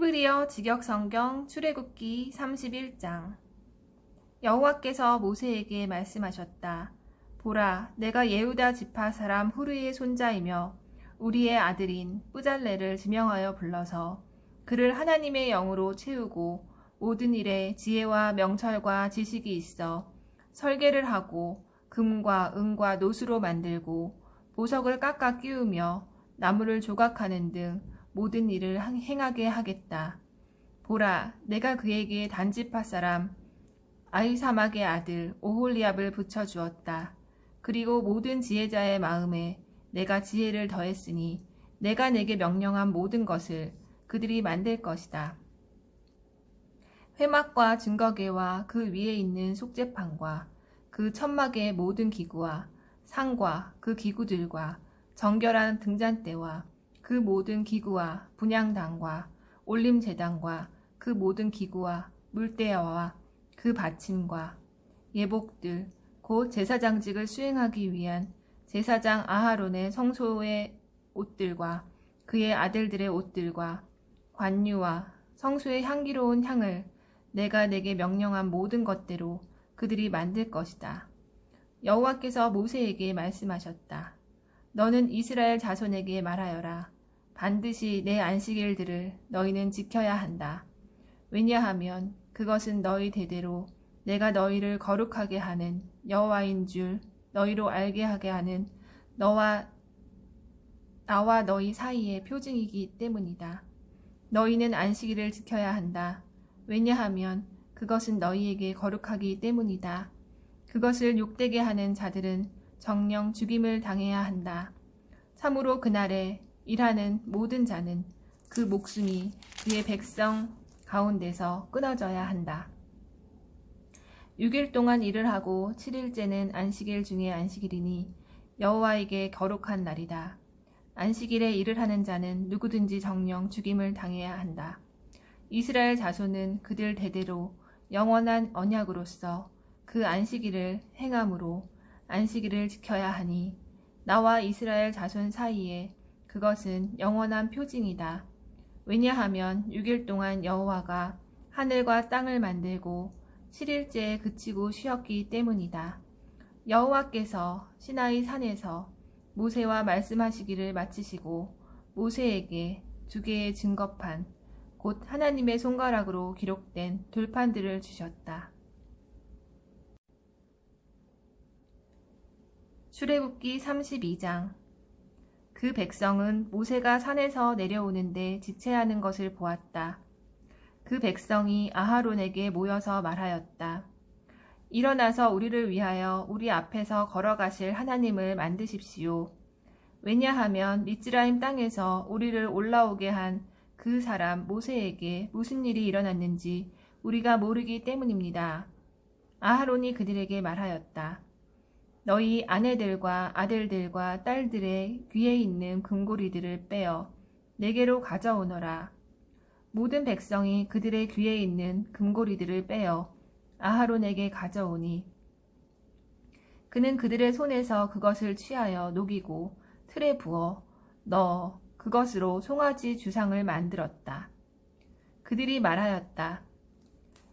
히브리어 직역성경 출애굽기 31장. 여호와께서 모세에게 말씀하셨다. 보라, 내가 예후다 지파 사람 후르의 손자이며 우리의 아들인 뿌잘레를 지명하여 불러서 그를 하나님의 영으로 채우고 모든 일에 지혜와 명철과 지식이 있어 설계를 하고 금과 은과 노수로 만들고 보석을 깎아 끼우며 나무를 조각하는 등 모든 일을 행하게 하겠다. 보라, 내가 그에게 단지파 사람 아히사막의 아들 오홀리압을 붙여주었다. 그리고 모든 지혜자의 마음에 내가 지혜를 더했으니 내가 내게 명령한 모든 것을 그들이 만들 것이다. 회막과 증거계와 그 위에 있는 속죄판과 그 천막의 모든 기구와 상과 그 기구들과 정결한 등잔대와 그 모든 기구와 분향단과 올림제단과 그 모든 기구와 물대야와 그 받침과 예복들 곧 제사장직을 수행하기 위한 제사장 아하론의 성소의 옷들과 그의 아들들의 옷들과 관유와 성소의 향기로운 향을 내가 내게 명령한 모든 것대로 그들이 만들 것이다. 여호와께서 모세에게 말씀하셨다. 너는 이스라엘 자손에게 말하여라. 반드시 내 안식일들을 너희는 지켜야 한다. 왜냐하면 그것은 너희 대대로 내가 너희를 거룩하게 하는 여호와인 줄 너희로 알게 하게 하는 나와 너희 사이의 표징이기 때문이다. 너희는 안식일을 지켜야 한다. 왜냐하면 그것은 너희에게 거룩하기 때문이다. 그것을 욕되게 하는 자들은 정령 죽임을 당해야 한다. 참으로 그날에 일하는 모든 자는 그 목숨이 그의 백성 가운데서 끊어져야 한다. 6일 동안 일을 하고 7일째는 안식일 중에 안식일이니 여호와에게 거룩한 날이다. 안식일에 일을 하는 자는 누구든지 정령 죽임을 당해야 한다. 이스라엘 자손은 그들 대대로 영원한 언약으로서 그 안식일을 행함으로 안식일을 지켜야 하니 나와 이스라엘 자손 사이에 그것은 영원한 표징이다. 왜냐하면 6일 동안 여호와가 하늘과 땅을 만들고 7일째에 그치고 쉬었기 때문이다. 여호와께서 시나이 산에서 모세와 말씀하시기를 마치시고 모세에게 2개의 증거판 곧 하나님의 손가락으로 기록된 돌판들을 주셨다. 출애굽기 32장. 그 백성은 모세가 산에서 내려오는데 지체하는 것을 보았다. 그 백성이 아하론에게 모여서 말하였다. 일어나서 우리를 위하여 우리 앞에서 걸어가실 하나님을 만드십시오. 왜냐하면 미즈라임 땅에서 우리를 올라오게 한 그 사람 모세에게 무슨 일이 일어났는지 우리가 모르기 때문입니다. 아하론이 그들에게 말하였다. 너희 아내들과 아들들과 딸들의 귀에 있는 금고리들을 빼어 내게로 가져오너라. 모든 백성이 그들의 귀에 있는 금고리들을 빼어 아하론에게 가져오니 그는 그들의 손에서 그것을 취하여 녹이고 틀에 부어 넣어 그것으로 송아지 주상을 만들었다. 그들이 말하였다.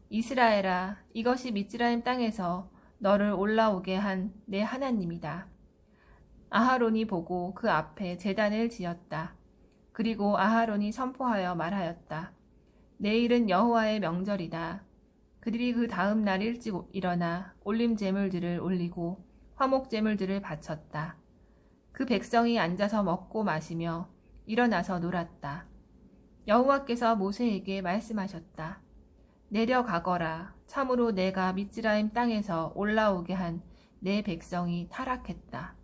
이스라엘아, 이것이 미즈라임 땅에서 너를 올라오게 한 내 하나님이다. 아하론이 보고 그 앞에 제단을 지었다. 그리고 아하론이 선포하여 말하였다. 내일은 여호와의 명절이다. 그들이 그 다음 날 일찍 일어나 올림 제물들을 올리고 화목 제물들을 바쳤다. 그 백성이 앉아서 먹고 마시며 일어나서 놀았다. 여호와께서 모세에게 말씀하셨다. 내려가거라. 참으로 내가 미즈라임 땅에서 올라오게 한 내 백성이 타락했다.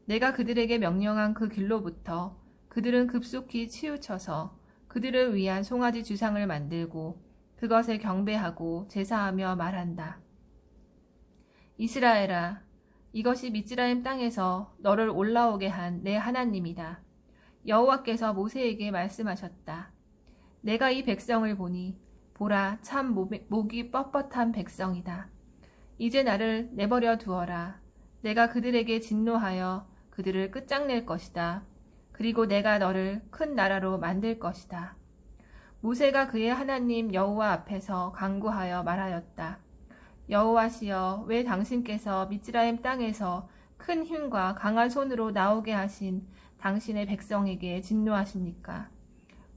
내가 그들에게 명령한 그 길로부터 그들은 급속히 치우쳐서 그들을 위한 송아지 주상을 만들고 그것을 경배하고 제사하며 말한다. 이스라엘아, 이것이 미즈라임 땅에서 너를 올라오게 한 내 하나님이다. 여호와께서 모세에게 말씀하셨다. 내가 이 백성을 보니 보라, 참 목이 뻣뻣한 백성이다. 이제 나를 내버려 두어라. 내가 그들에게 진노하여 그들을 끝장낼 것이다. 그리고 내가 너를 큰 나라로 만들 것이다. 모세가 그의 하나님 여호와 앞에서 간구하여 말하였다. 여호와시여, 왜 당신께서 미즈라임 땅에서 큰 힘과 강한 손으로 나오게 하신 당신의 백성에게 진노하십니까?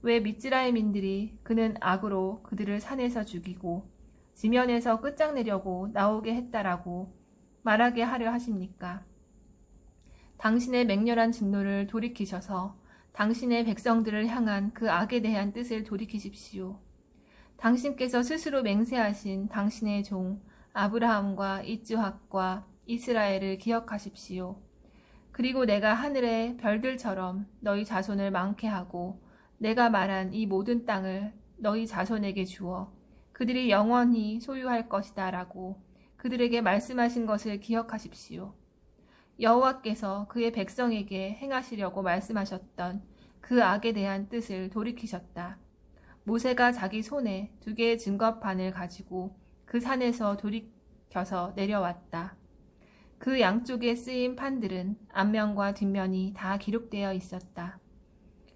왜 미즈라임인들이 그는 악으로 그들을 산에서 죽이고 지면에서 끝장내려고 나오게 했다라고 말하게 하려 하십니까? 당신의 맹렬한 진노를 돌이키셔서 당신의 백성들을 향한 그 악에 대한 뜻을 돌이키십시오. 당신께서 스스로 맹세하신 당신의 종 아브라함과 이스hak과 이스라엘을 기억하십시오. 그리고 내가 하늘의 별들처럼 너희 자손을 많게 하고 내가 말한 이 모든 땅을 너희 자손에게 주어 그들이 영원히 소유할 것이다 라고 그들에게 말씀하신 것을 기억하십시오. 여호와께서 그의 백성에게 행하시려고 말씀하셨던 그 악에 대한 뜻을 돌이키셨다. 모세가 자기 손에 2개의 증거판을 가지고 그 산에서 돌이켜서 내려왔다. 그 양쪽에 쓰인 판들은 앞면과 뒷면이 다 기록되어 있었다.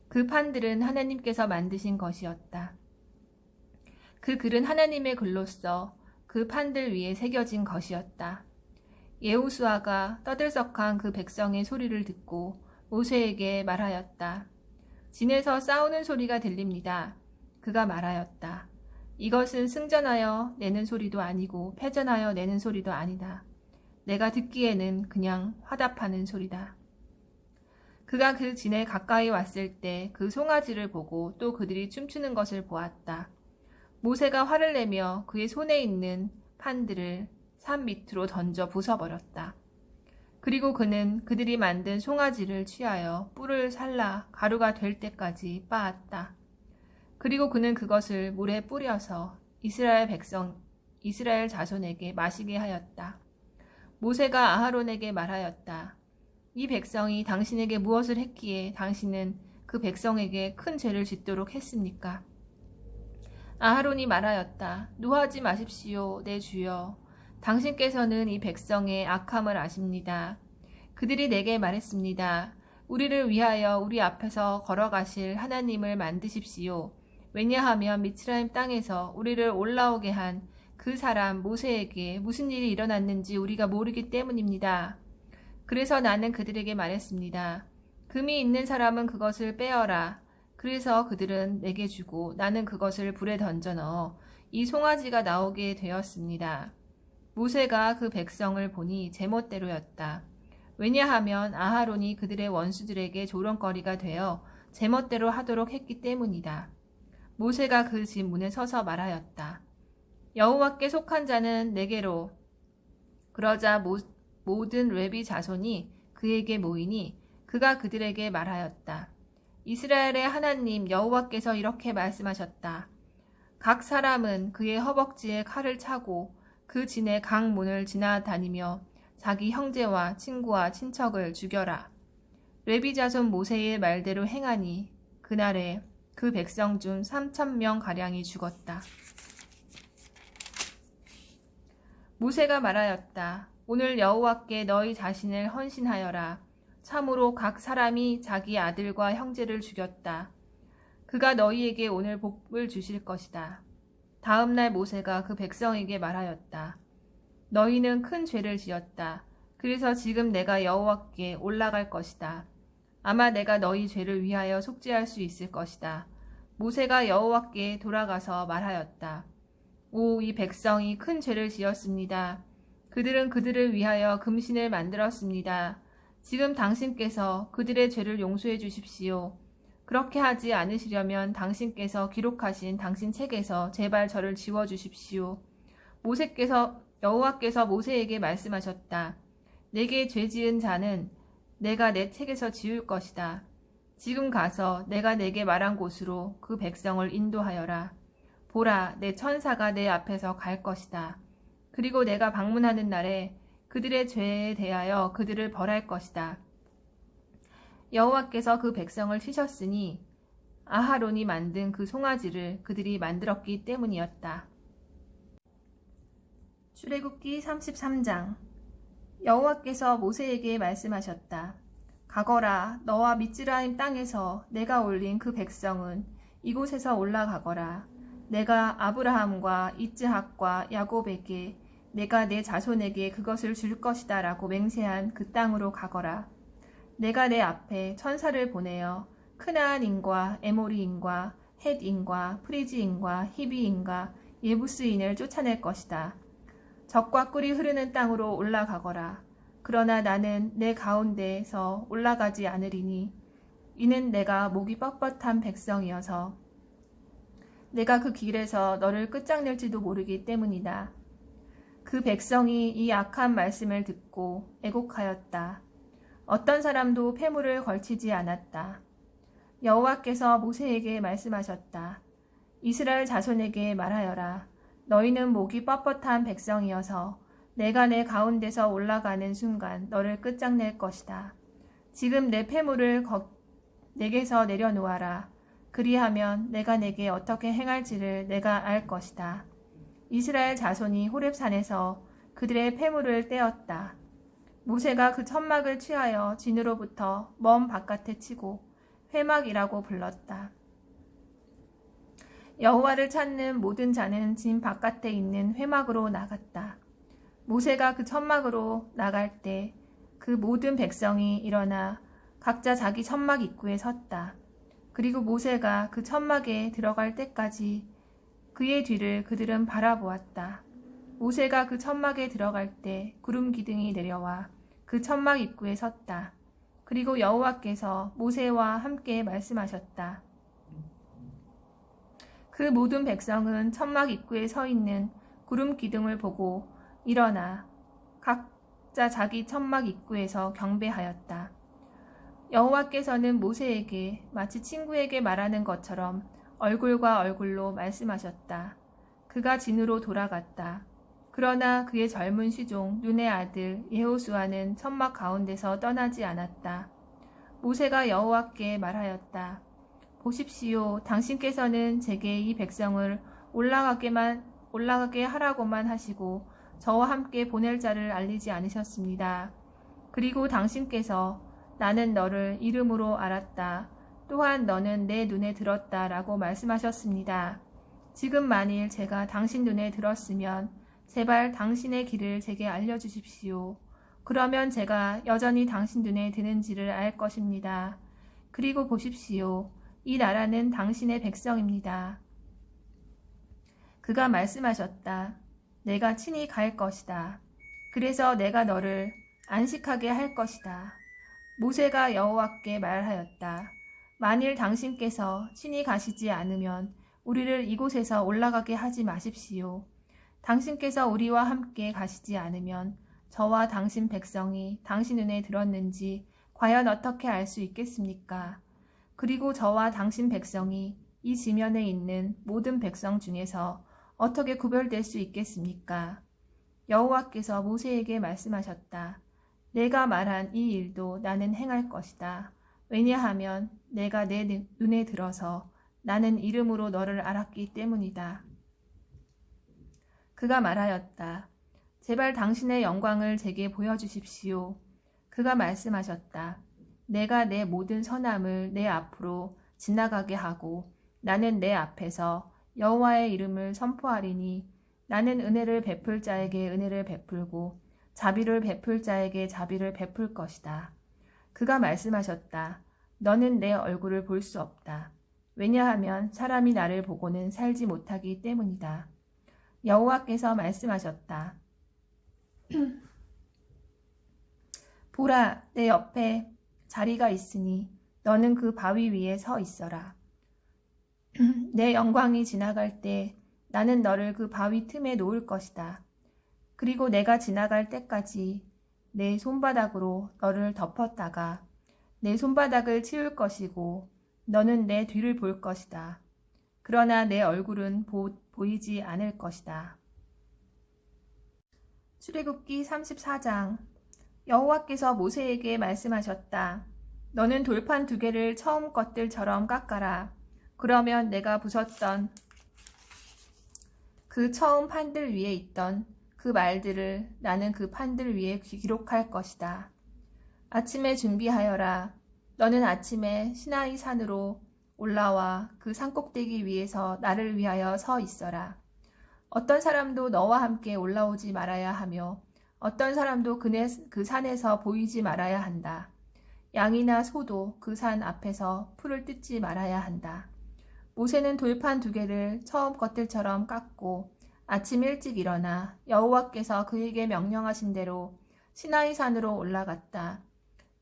그 판들은 하나님께서 만드신 것이었다. 그 글은 하나님의 글로써 그 판들 위에 새겨진 것이었다. 여호수아가 떠들썩한 그 백성의 소리를 듣고 모세에게 말하였다. 진에서 싸우는 소리가 들립니다. 그가 말하였다. 이것은 승전하여 내는 소리도 아니고 패전하여 내는 소리도 아니다. 내가 듣기에는 그냥 화답하는 소리다. 그가 그 진에 가까이 왔을 때 그 송아지를 보고 또 그들이 춤추는 것을 보았다. 모세가 화를 내며 그의 손에 있는 판들을 산 밑으로 던져 부숴버렸다. 그리고 그는 그들이 만든 송아지를 취하여 뿔을 살라 가루가 될 때까지 빻았다. 그리고 그는 그것을 물에 뿌려서 이스라엘 자손에게 마시게 하였다. 모세가 아하론에게 말하였다. 이 백성이 당신에게 무엇을 했기에 당신은 그 백성에게 큰 죄를 짓도록 했습니까? 아하론이 말하였다. 노하지 마십시오, 내 주여. 당신께서는 이 백성의 악함을 아십니다. 그들이 내게 말했습니다. 우리를 위하여 우리 앞에서 걸어가실 하나님을 만드십시오. 왜냐하면 미츠라임 땅에서 우리를 올라오게 한 그 사람 모세에게 무슨 일이 일어났는지 우리가 모르기 때문입니다. 그래서 나는 그들에게 말했습니다. 금이 있는 사람은 그것을 빼어라. 그래서 그들은 내게 주고 나는 그것을 불에 던져 넣어 이 송아지가 나오게 되었습니다. 모세가 그 백성을 보니 제멋대로였다. 왜냐하면 아하론이 그들의 원수들에게 조롱거리가 되어 제멋대로 하도록 했기 때문이다. 모세가 그 집 문에 서서 말하였다. 여호와께 속한 자는 내게로. 그러자 모든 레위 자손이 그에게 모이니 그가 그들에게 말하였다. 이스라엘의 하나님 여호와께서 이렇게 말씀하셨다. 각 사람은 그의 허벅지에 칼을 차고 그 진의 각 문을 지나다니며 자기 형제와 친구와 친척을 죽여라. 레위 자손 모세의 말대로 행하니 그날에 그 백성 중 3,000명가량이 죽었다. 모세가 말하였다. 오늘 여호와께 너희 자신을 헌신하여라. 참으로 각 사람이 자기 아들과 형제를 죽였다. 그가 너희에게 오늘 복을 주실 것이다. 다음 날 모세가 그 백성에게 말하였다. 너희는 큰 죄를 지었다. 그래서 지금 내가 여호와께 올라갈 것이다. 아마 내가 너희 죄를 위하여 속죄할 수 있을 것이다. 모세가 여호와께 돌아가서 말하였다. 오, 이 백성이 큰 죄를 지었습니다. 그들은 그들을 위하여 금신을 만들었습니다. 지금 당신께서 그들의 죄를 용서해 주십시오. 그렇게 하지 않으시려면 당신께서 기록하신 당신 책에서 제발 저를 지워주십시오. 여호와께서 모세에게 말씀하셨다. 내게 죄 지은 자는 내가 내 책에서 지울 것이다. 지금 가서 내가 내게 말한 곳으로 그 백성을 인도하여라. 보라, 내 천사가 내 앞에서 갈 것이다. 그리고 내가 방문하는 날에 그들의 죄에 대하여 그들을 벌할 것이다. 여호와께서 그 백성을 치셨으니 아하론이 만든 그 송아지를 그들이 만들었기 때문이었다. 출애굽기 33장. 여호와께서 모세에게 말씀하셨다. 가거라, 너와 미즈라임 땅에서 내가 올린 그 백성은 이곳에서 올라가거라. 내가 아브라함과 이스학과 야곱에게 내가 내 자손에게 그것을 줄 것이다 라고 맹세한 그 땅으로 가거라. 내가 내 앞에 천사를 보내어 크나안인과 에모리인과 헷인과 프리지인과 히비인과 예부스인을 쫓아낼 것이다. 적과 꿀이 흐르는 땅으로 올라가거라. 그러나 나는 내 가운데에서 올라가지 않으리니 이는 내가 목이 뻣뻣한 백성이어서 내가 그 길에서 너를 끝장낼지도 모르기 때문이다. 그 백성이 이 악한 말씀을 듣고 애곡하였다. 어떤 사람도 폐물을 걸치지 않았다. 여호와께서 모세에게 말씀하셨다. 이스라엘 자손에게 말하여라. 너희는 목이 뻣뻣한 백성이어서 내가 내 가운데서 올라가는 순간 너를 끝장낼 것이다. 지금 내 폐물을 내게서 내려놓아라. 그리하면 내가 내게 어떻게 행할지를 내가 알 것이다. 이스라엘 자손이 호렙산에서 그들의 폐물을 떼었다. 모세가 그 천막을 취하여 진으로부터 먼 바깥에 치고 회막이라고 불렀다. 여호와를 찾는 모든 자는 진 바깥에 있는 회막으로 나갔다. 모세가 그 천막으로 나갈 때 그 모든 백성이 일어나 각자 자기 천막 입구에 섰다. 그리고 모세가 그 천막에 들어갈 때까지 그의 뒤를 그들은 바라보았다. 모세가 그 천막에 들어갈 때 구름 기둥이 내려와 그 천막 입구에 섰다. 그리고 여호와께서 모세와 함께 말씀하셨다. 그 모든 백성은 천막 입구에 서 있는 구름 기둥을 보고 일어나 각자 자기 천막 입구에서 경배하였다. 여호와께서는 모세에게 마치 친구에게 말하는 것처럼 얼굴과 얼굴로 말씀하셨다. 그가 진으로 돌아갔다. 그러나 그의 젊은 시종 눈의 아들 여호수아는 천막 가운데서 떠나지 않았다. 모세가 여호와께 말하였다. 보십시오. 당신께서는 제게 이 백성을 올라가게 하라고만 하시고 저와 함께 보낼 자를 알리지 않으셨습니다. 그리고 당신께서 나는 너를 이름으로 알았다. 또한 너는 내 눈에 들었다 라고 말씀하셨습니다. 지금 만일 제가 당신 눈에 들었으면 제발 당신의 길을 제게 알려주십시오. 그러면 제가 여전히 당신 눈에 드는지를 알 것입니다. 그리고 보십시오. 이 나라는 당신의 백성입니다. 그가 말씀하셨다. 내가 친히 갈 것이다. 그래서 내가 너를 안식하게 할 것이다. 모세가 여호와께 말하였다. 만일 당신께서 친히 가시지 않으면 우리를 이곳에서 올라가게 하지 마십시오. 당신께서 우리와 함께 가시지 않으면 저와 당신 백성이 당신 눈에 들었는지 과연 어떻게 알 수 있겠습니까? 그리고 저와 당신 백성이 이 지면에 있는 모든 백성 중에서 어떻게 구별될 수 있겠습니까? 여호와께서 모세에게 말씀하셨다. 내가 말한 이 일도 나는 행할 것이다. 왜냐하면 내가 내 눈에 들어서 나는 이름으로 너를 알았기 때문이다. 그가 말하였다. 제발 당신의 영광을 제게 보여주십시오. 그가 말씀하셨다. 내가 내 모든 선함을 내 앞으로 지나가게 하고 나는 내 앞에서 여호와의 이름을 선포하리니 나는 은혜를 베풀 자에게 은혜를 베풀고 자비를 베풀 자에게 자비를 베풀 것이다. 그가 말씀하셨다. 너는 내 얼굴을 볼 수 없다. 왜냐하면 사람이 나를 보고는 살지 못하기 때문이다. 여호와께서 말씀하셨다. 보라, 내 옆에 자리가 있으니 너는 그 바위 위에 서 있어라. 내 영광이 지나갈 때 나는 너를 그 바위 틈에 놓을 것이다. 그리고 내가 지나갈 때까지 내 손바닥으로 너를 덮었다가 내 손바닥을 치울 것이고 너는 내 뒤를 볼 것이다. 그러나 내 얼굴은 보이지 않을 것이다. 출애굽기 34장. 여호와께서 모세에게 말씀하셨다. 너는 돌판 2개를 처음 것들처럼 깎아라. 그러면 내가 부쉈던 그 처음 판들 위에 있던 그 말들을 나는 그 판들 위에 기록할 것이다. 아침에 준비하여라. 너는 아침에 시나이 산으로 올라와 그 산꼭대기 위에서 나를 위하여 서 있어라. 어떤 사람도 너와 함께 올라오지 말아야 하며 어떤 사람도 그 산에서 보이지 말아야 한다. 양이나 소도 그 산 앞에서 풀을 뜯지 말아야 한다. 모세는 돌판 2개를 처음 것들처럼 깎고 아침 일찍 일어나 여호와께서 그에게 명령하신 대로 시나이 산으로 올라갔다.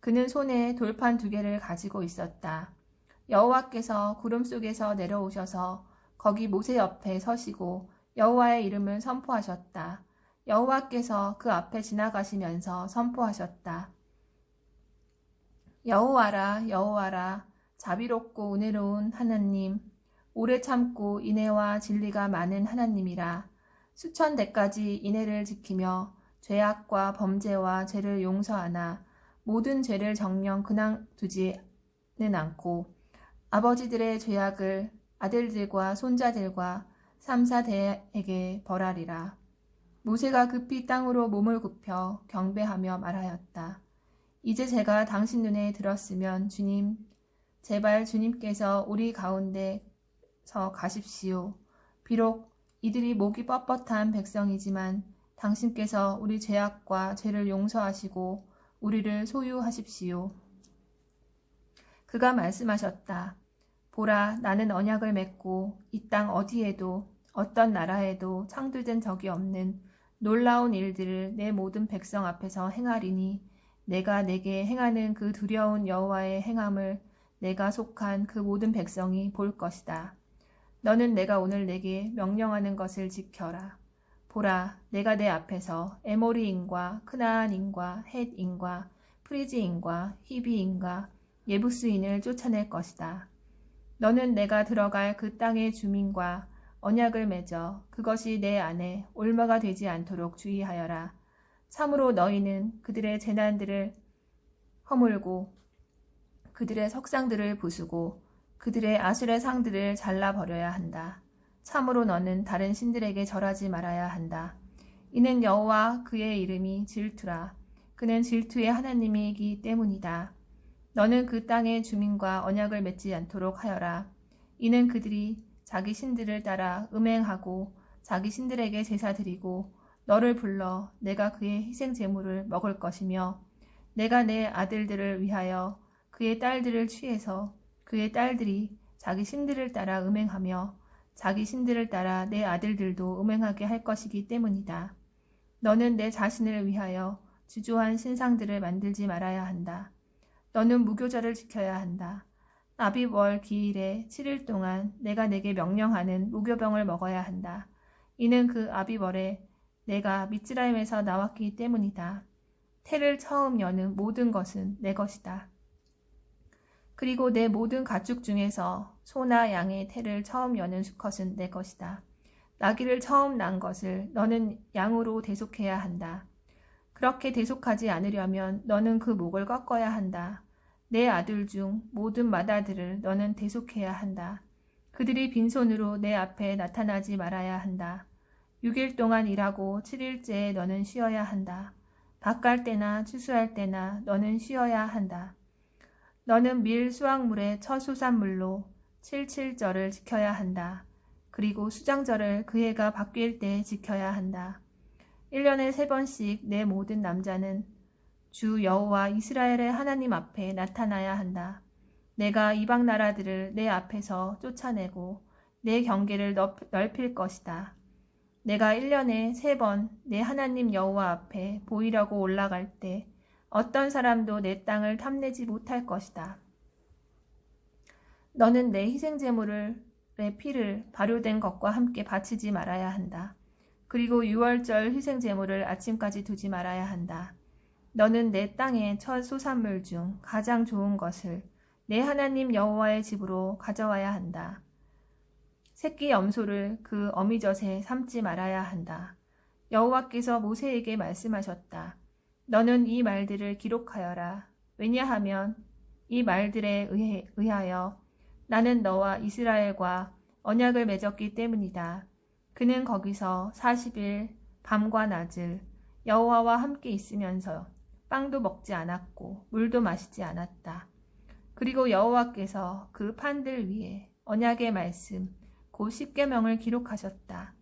그는 손에 돌판 2개를 가지고 있었다. 여호와께서 구름 속에서 내려오셔서 거기 모세 옆에 서시고 여호와의 이름을 선포하셨다. 여호와께서 그 앞에 지나가시면서 선포하셨다. 여호와라 여호와라 자비롭고 은혜로운 하나님, 오래 참고 인애와 진리가 많은 하나님이라. 수천 대까지 인애를 지키며 죄악과 범죄와 죄를 용서하나 모든 죄를 정령 그냥 두지는 않고 아버지들의 죄악을 아들들과 손자들과 3, 4대에게 벌하리라. 모세가 급히 땅으로 몸을 굽혀 경배하며 말하였다. 이제 제가 당신 눈에 들었으면 주님, 제발 주님께서 우리 가운데서 가십시오. 비록 이들이 목이 뻣뻣한 백성이지만 당신께서 우리 죄악과 죄를 용서하시고 우리를 소유하십시오. 그가 말씀하셨다. 보라, 나는 언약을 맺고 이 땅 어디에도 어떤 나라에도 창들된 적이 없는 놀라운 일들을 내 모든 백성 앞에서 행하리니 내가 내게 행하는 그 두려운 여호와의 행함을 내가 속한 그 모든 백성이 볼 것이다. 너는 내가 오늘 내게 명령하는 것을 지켜라. 보라, 내가 내 앞에서 에모리인과 크나안인과 헷인과 프리지인과 히비인과 예부스인을 쫓아낼 것이다. 너는 내가 들어갈 그 땅의 주민과 언약을 맺어 그것이 내 안에 올마가 되지 않도록 주의하여라. 참으로 너희는 그들의 재난들을 허물고 그들의 석상들을 부수고 그들의 아술의 상들을 잘라버려야 한다. 참으로 너는 다른 신들에게 절하지 말아야 한다. 이는 여호와 그의 이름이 질투라. 그는 질투의 하나님이기 때문이다. 너는 그 땅의 주민과 언약을 맺지 않도록 하여라. 이는 그들이 자기 신들을 따라 음행하고 자기 신들에게 제사 드리고 너를 불러 내가 그의 희생 제물을 먹을 것이며 내가 내 아들들을 위하여 그의 딸들을 취해서 그의 딸들이 자기 신들을 따라 음행하며 자기 신들을 따라 내 아들들도 음행하게 할 것이기 때문이다. 너는 내 자신을 위하여 주조한 신상들을 만들지 말아야 한다. 너는 무교절을 지켜야 한다. 아비월 기일에 7일 동안 내가 내게 명령하는 무교병을 먹어야 한다. 이는 그 아비월에 내가 미츠라임에서 나왔기 때문이다. 태를 처음 여는 모든 것은 내 것이다. 그리고 내 모든 가축 중에서 소나 양의 태를 처음 여는 수컷은 내 것이다. 나귀를 처음 난 것을 너는 양으로 대속해야 한다. 그렇게 대속하지 않으려면 너는 그 목을 꺾어야 한다. 내 아들 중 모든 맏아들을 너는 대속해야 한다. 그들이 빈손으로 내 앞에 나타나지 말아야 한다. 6일 동안 일하고 7일째에 너는 쉬어야 한다. 밭갈 때나 추수할 때나 너는 쉬어야 한다. 너는 밀 수확물의 첫 수산물로 7.7절을 지켜야 한다. 그리고 수장절을 그 해가 바뀔 때 지켜야 한다. 1년에 3번씩 내 모든 남자는 주 여호와 이스라엘의 하나님 앞에 나타나야 한다. 내가 이방 나라들을 내 앞에서 쫓아내고 내 경계를 넓힐 것이다. 내가 1년에 3번 내 하나님 여호와 앞에 보이려고 올라갈 때 어떤 사람도 내 땅을 탐내지 못할 것이다. 너는 내 희생제물의 피를 발효된 것과 함께 바치지 말아야 한다. 그리고 6월절 희생제물을 아침까지 두지 말아야 한다. 너는 내 땅의 첫 소산물 중 가장 좋은 것을 내 하나님 여호와의 집으로 가져와야 한다. 새끼 염소를 그 어미젖에 삼지 말아야 한다. 여호와께서 모세에게 말씀하셨다. 너는 이 말들을 기록하여라. 왜냐하면 이 말들에 의하여 나는 너와 이스라엘과 언약을 맺었기 때문이다. 그는 거기서 40일 밤과 낮을 여호와와 함께 있으면서 빵도 먹지 않았고 물도 마시지 않았다. 그리고 여호와께서 그 판들 위에 언약의 말씀 곧 십계명을 기록하셨다.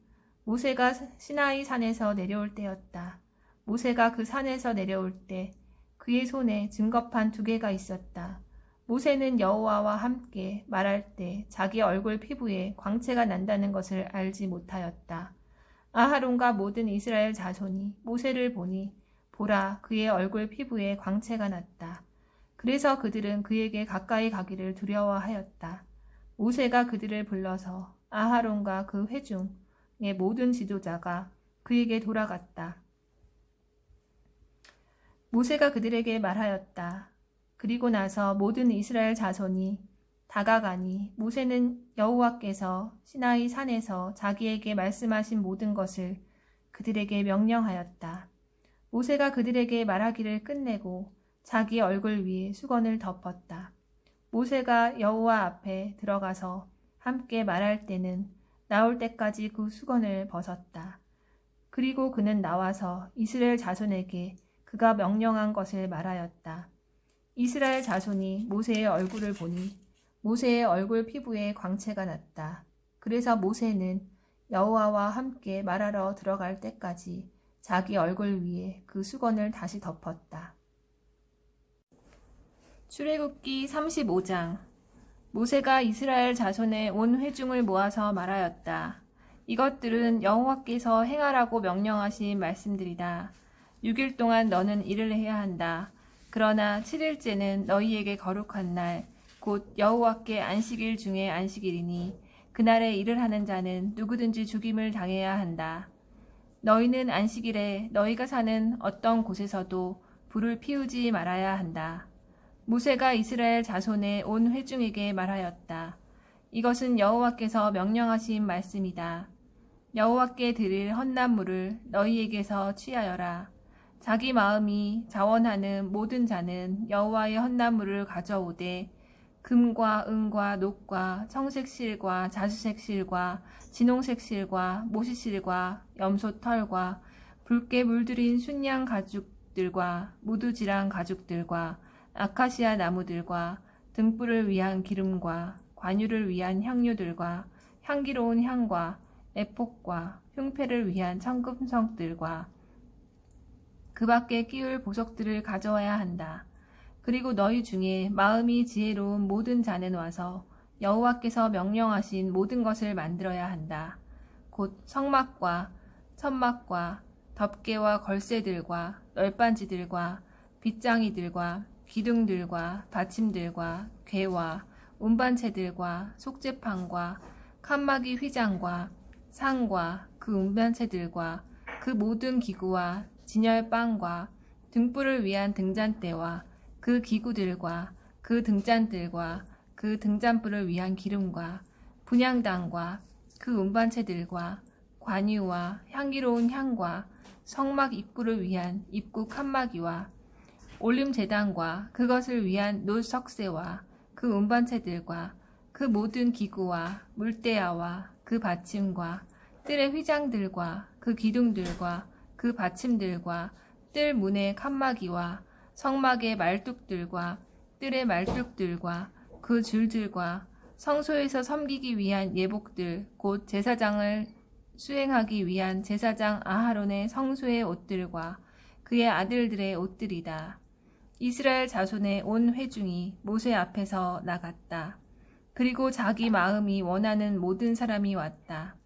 모세가 시나이 산에서 내려올 때였다. 모세가 그 산에서 내려올 때 그의 손에 증거판 2개가 있었다. 모세는 여호와와 함께 말할 때 자기 얼굴 피부에 광채가 난다는 것을 알지 못하였다. 아하론과 모든 이스라엘 자손이 모세를 보니 보라, 그의 얼굴 피부에 광채가 났다. 그래서 그들은 그에게 가까이 가기를 두려워하였다. 모세가 그들을 불러서 아하론과 그 회중의 모든 지도자가 그에게 돌아갔다. 모세가 그들에게 말하였다. 그리고 나서 모든 이스라엘 자손이 다가가니 모세는 여호와께서 시나이 산에서 자기에게 말씀하신 모든 것을 그들에게 명령하였다. 모세가 그들에게 말하기를 끝내고 자기 얼굴 위에 수건을 덮었다. 모세가 여호와 앞에 들어가서 함께 말할 때는 나올 때까지 그 수건을 벗었다. 그리고 그는 나와서 이스라엘 자손에게 그가 명령한 것을 말하였다. 이스라엘 자손이 모세의 얼굴을 보니 모세의 얼굴 피부에 광채가 났다. 그래서 모세는 여호와와 함께 말하러 들어갈 때까지 자기 얼굴 위에 그 수건을 다시 덮었다. 출애굽기 35장. 모세가 이스라엘 자손의 온 회중을 모아서 말하였다. 이것들은 여호와께서 행하라고 명령하신 말씀들이다. 6일 동안 너는 일을 해야 한다. 그러나 7일째는 너희에게 거룩한 날, 곧 여호와께 안식일 중에 안식일이니 그날에 일을 하는 자는 누구든지 죽임을 당해야 한다. 너희는 안식일에 너희가 사는 어떤 곳에서도 불을 피우지 말아야 한다. 모세가 이스라엘 자손의 온 회중에게 말하였다. 이것은 여호와께서 명령하신 말씀이다. 여호와께 드릴 헌납물을 너희에게서 취하여라. 자기 마음이 자원하는 모든 자는 여호와의 헌납물을 가져오되 금과 은과 녹과 청색 실과 자주색 실과 진홍색 실과 모시 실과 염소 털과 붉게 물들인 순양 가죽들과 무두지랑 가죽들과 아카시아 나무들과 등불을 위한 기름과 관유를 위한 향료들과 향기로운 향과 에폭과 흉패를 위한 청금석들과 그 밖에 끼울 보석들을 가져와야 한다. 그리고 너희 중에 마음이 지혜로운 모든 자는 와서 여호와께서 명령하신 모든 것을 만들어야 한다. 곧 성막과 천막과 덮개와 걸쇠들과 널빤지들과 빗장이들과 기둥들과 받침들과 궤와 운반체들과 속죄판과 칸막이 휘장과 상과 그 운반체들과 그 모든 기구와 진열빵과 등불을 위한 등잔대와 그 기구들과 그 등잔들과 그 등잔불을 위한 기름과 분향단과 그 운반체들과 관유와 향기로운 향과 성막 입구를 위한 입구 칸막이와 올림제단과 그것을 위한 노석쇠와 그 운반체들과 그 모든 기구와 물대야와 그 받침과 뜰의 휘장들과 그 기둥들과 그 받침들과 뜰 문의 칸막이와 성막의 말뚝들과 뜰의 말뚝들과 그 줄들과 성소에서 섬기기 위한 예복들 곧 제사장을 수행하기 위한 제사장 아하론의 성소의 옷들과 그의 아들들의 옷들이다. 이스라엘 자손의 온 회중이 모세 앞에서 나갔다. 그리고 자기 마음이 원하는 모든 사람이 왔다.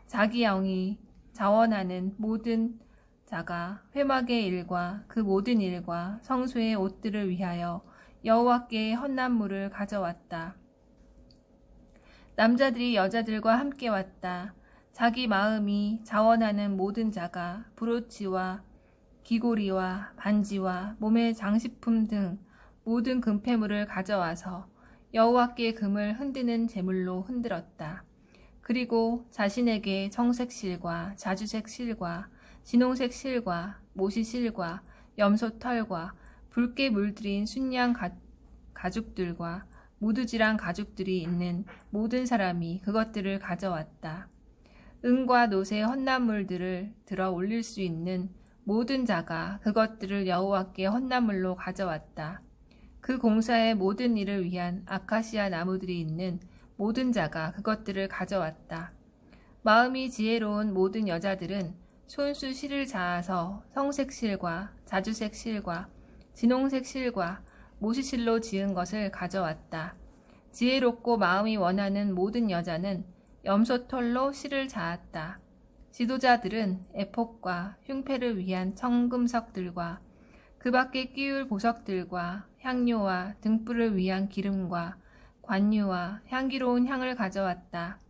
자기 영이 자원하는 모든 자가 회막의 일과 그 모든 일과 성소의 옷들을 위하여 여호와께 헌납물을 가져왔다. 남자들이 여자들과 함께 왔다. 자기 마음이 자원하는 모든 자가 브로치와 귀고리와 반지와 몸의 장식품 등 모든 금폐물을 가져와서 여호와께 금을 흔드는 제물로 흔들었다. 그리고 자신에게 청색 실과 자주색 실과 진홍색 실과 모시 실과 염소 털과 붉게 물들인 순양 가죽들과 무두지랑 가죽들이 있는 모든 사람이 그것들을 가져왔다. 은과 놋의 헌납물들을 들어 올릴 수 있는 모든 자가 그것들을 여호와께 헌납물로 가져왔다. 그 공사의 모든 일을 위한 아카시아 나무들이 있는 모든 자가 그것들을 가져왔다. 마음이 지혜로운 모든 여자들은 손수 실을 자아서 성색 실과 자주색 실과 진홍색 실과 모시실로 지은 것을 가져왔다. 지혜롭고 마음이 원하는 모든 여자는 염소털로 실을 자았다. 지도자들은 에폭과 흉패를 위한 청금석들과 그 밖에 끼울 보석들과 향료와 등불을 위한 기름과 관유와 향기로운 향을 가져왔다.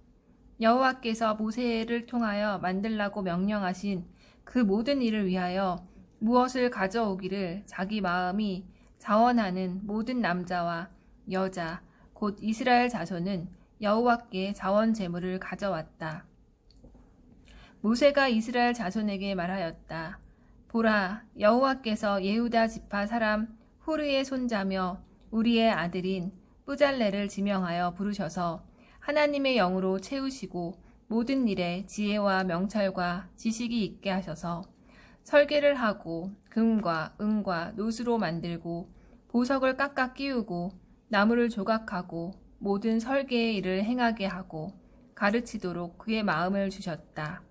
여호와께서 모세를 통하여 만들라고 명령하신 그 모든 일을 위하여 무엇을 가져오기를 자기 마음이 자원하는 모든 남자와 여자 곧 이스라엘 자손은 여호와께 자원 제물을 가져왔다. 모세가 이스라엘 자손에게 말하였다. 보라, 여호와께서 예후다 지파 사람 후르의 손자며 우리의 아들인 뿌잘레를 지명하여 부르셔서 하나님의 영으로 채우시고 모든 일에 지혜와 명철과 지식이 있게 하셔서 설계를 하고 금과 은과 노수로 만들고 보석을 깎아 끼우고 나무를 조각하고 모든 설계의 일을 행하게 하고 가르치도록 그의 마음을 주셨다.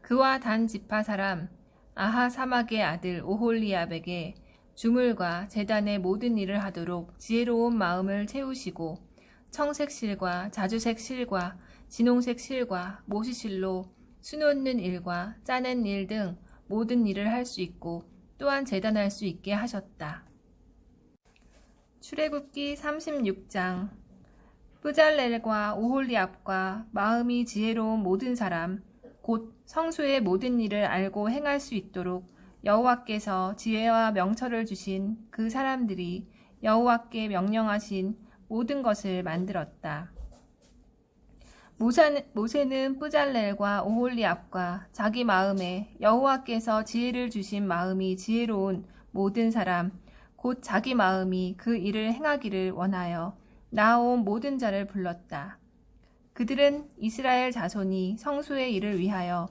그와 단 지파 사람 아하 사막의 아들 오홀리압에게 주물과 제단의 모든 일을 하도록 지혜로운 마음을 채우시고 청색 실과 자주색 실과 진홍색 실과 모시실로 수놓는 일과 짜는 일 등 모든 일을 할 수 있고 또한 제단할 수 있게 하셨다. 출애굽기 36장. 뿌잘렐과 오홀리압과 마음이 지혜로운 모든 사람 곧 성소의 모든 일을 알고 행할 수 있도록 여호와께서 지혜와 명철을 주신 그 사람들이 여호와께 명령하신 모든 것을 만들었다. 모세는 뿌잘렐과 오홀리압과 자기 마음에 여호와께서 지혜를 주신 마음이 지혜로운 모든 사람 곧 자기 마음이 그 일을 행하기를 원하여 나아온 모든 자를 불렀다. 그들은 이스라엘 자손이 성소의 일을 위하여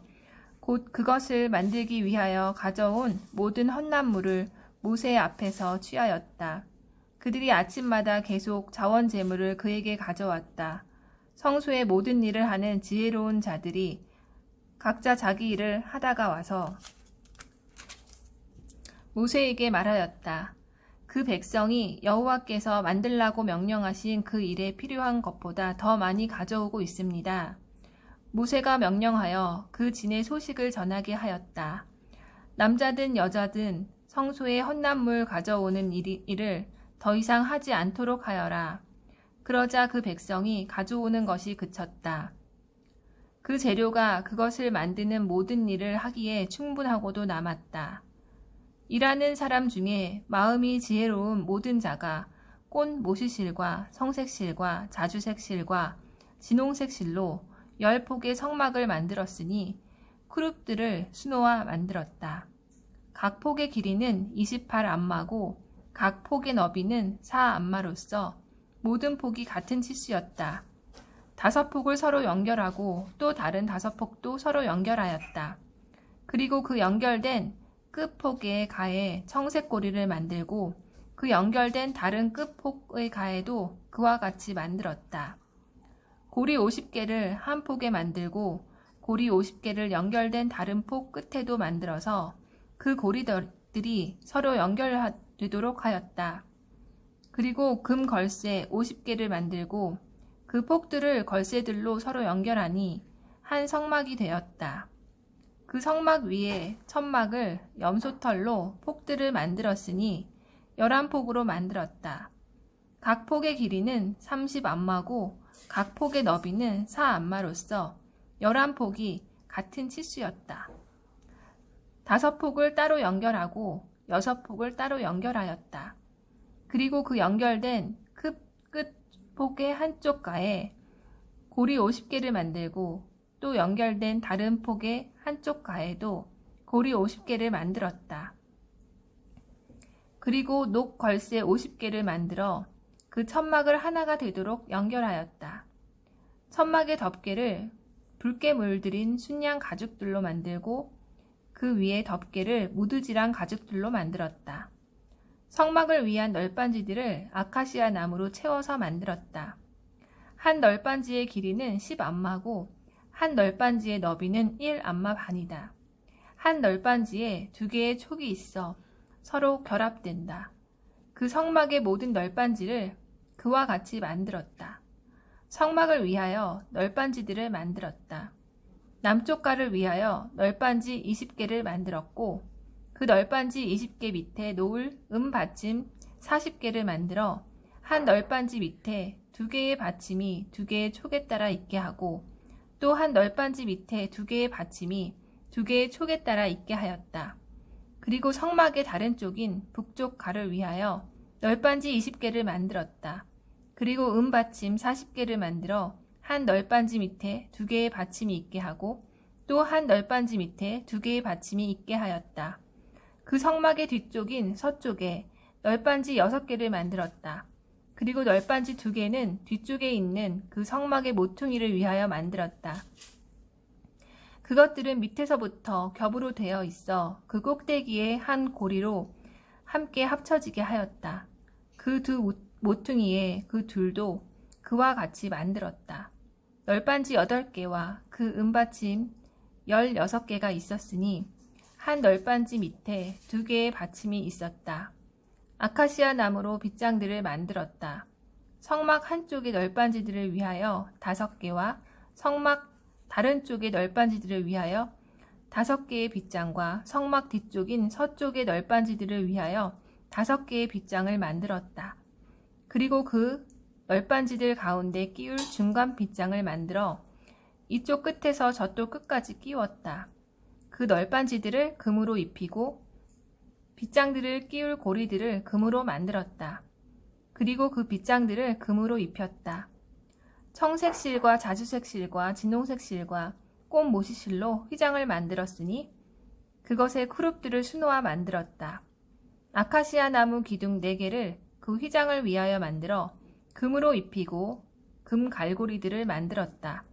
곧 그것을 만들기 위하여 가져온 모든 헛난물을 모세 앞에서 취하였다. 그들이 아침마다 계속 자원 제물을 그에게 가져왔다. 성소의 모든 일을 하는 지혜로운 자들이 각자 자기 일을 하다가 와서 모세에게 말하였다. 그 백성이 여호와께서 만들라고 명령하신 그 일에 필요한 것보다 더 많이 가져오고 있습니다. 모세가 명령하여 그 진의 소식을 전하게 하였다. 남자든 여자든 성소에 헛난물 가져오는 일을 더 이상 하지 않도록 하여라. 그러자 그 백성이 가져오는 것이 그쳤다. 그 재료가 그것을 만드는 모든 일을 하기에 충분하고도 남았다. 일하는 사람 중에 마음이 지혜로운 모든 자가 꽃 모시실과 성색실과 자주색실과 진홍색실로 10폭의 성막을 만들었으니 크룹들을 수놓아 만들었다. 각 폭의 길이는 28안마고 각 폭의 너비는 4안마로서 모든 폭이 같은 치수였다. 5폭을 서로 연결하고 또 다른 5폭도 서로 연결하였다. 그리고 그 연결된 끝폭의 가에 청색 고리를 만들고 그 연결된 다른 끝폭의 가에도 그와 같이 만들었다. 고리 50개를 한 폭에 만들고 고리 50개를 연결된 다른 폭 끝에도 만들어서 그 고리들이 서로 연결되도록 하였다. 그리고 금 걸쇠 50개를 만들고 그 폭들을 걸쇠들로 서로 연결하니 한 성막이 되었다. 그 성막 위에 천막을 염소털로 폭들을 만들었으니 11폭으로 만들었다. 각 폭의 길이는 30안마고 각 폭의 너비는 4안마로서 11폭이 같은 치수였다. 5폭을 따로 연결하고 6폭을 따로 연결하였다. 그리고 그 연결된 끝 폭의 한쪽 가에 고리 50개를 만들고 또 연결된 다른 폭의 한쪽 가에도 고리 50개를 만들었다. 그리고 녹 걸쇠 50개를 만들어 그 천막을 하나가 되도록 연결하였다. 천막의 덮개를 붉게 물들인 순양 가죽들로 만들고 그 위에 덮개를 무드질한 가죽들로 만들었다. 성막을 위한 널빤지들을 아카시아 나무로 채워서 만들었다. 한 널빤지의 길이는 10암마고 한 널빤지의 너비는 1암마 반이다. 한 널빤지에 2개의 촉이 있어 서로 결합된다. 그 성막의 모든 널빤지를 그와 같이 만들었다. 성막을 위하여 널빤지들을 만들었다. 남쪽가를 위하여 널빤지 20개를 만들었고 그 널빤지 20개 밑에 놓을 받침 40개를 만들어 한 널빤지 밑에 2개의 받침이 2개의 촉에 따라 있게 하고 또 한 널빤지 밑에 2개의 받침이 2개의 촉에 따라 있게 하였다. 그리고 성막의 다른 쪽인 북쪽 가를 위하여 널빤지 20개를 만들었다. 그리고 받침 40개를 만들어 한 널빤지 밑에 2개의 받침이 있게 하고 또 한 널빤지 밑에 2개의 받침이 있게 하였다. 그 성막의 뒤쪽인 서쪽에 널빤지 6개를 만들었다. 그리고 널빤지 2개는 뒤쪽에 있는 그 성막의 모퉁이를 위하여 만들었다. 그것들은 밑에서부터 겹으로 되어 있어 그 꼭대기에 한 고리로 함께 합쳐지게 하였다. 그 두 모퉁이에 그 둘도 그와 같이 만들었다. 널빤지 8개와 그 받침 16개가 있었으니 한 널빤지 밑에 2개의 받침이 있었다. 아카시아 나무로 빗장들을 만들었다. 성막 한쪽의 널빤지들을 위하여 5개와 성막 다른 쪽의 널빤지들을 위하여 5개의 빗장과 성막 뒤쪽인 서쪽의 널빤지들을 위하여 5개의 빗장을 만들었다. 그리고 그 널빤지들 가운데 끼울 중간 빗장을 만들어 이쪽 끝에서 저쪽 끝까지 끼웠다. 그 널빤지들을 금으로 입히고 빗장들을 끼울 고리들을 금으로 만들었다. 그리고 그 빗장들을 금으로 입혔다. 청색 실과 자주색 실과 진홍색 실과 꽃 모시실로 휘장을 만들었으니 그것의 크룹들을 수놓아 만들었다. 아카시아 나무 기둥 4개를 그 휘장을 위하여 만들어 금으로 입히고 금 갈고리들을 만들었다.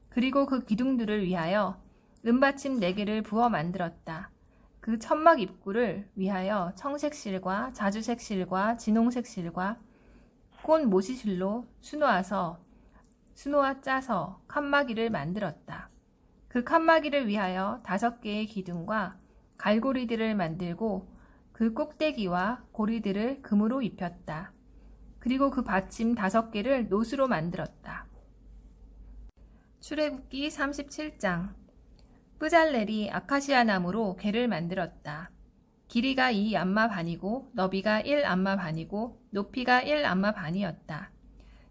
그리고 그 기둥들을 위하여 받침 4개를 부어 만들었다. 그 천막 입구를 위하여 청색 실과 자주색 실과 진홍색 실과 꽃 모시실로 수놓아 짜서 칸막이를 만들었다. 그 칸막이를 위하여 5개의 기둥과 갈고리들을 만들고 그 꼭대기와 고리들을 금으로 입혔다. 그리고 그 받침 5개를 노수로 만들었다. 출애굽기 37장. 뿌잘렐이 아카시아 나무로 궤를 만들었다. 길이가 2암마 반이고 너비가 1암마 반이고 높이가 1암마 반이었다.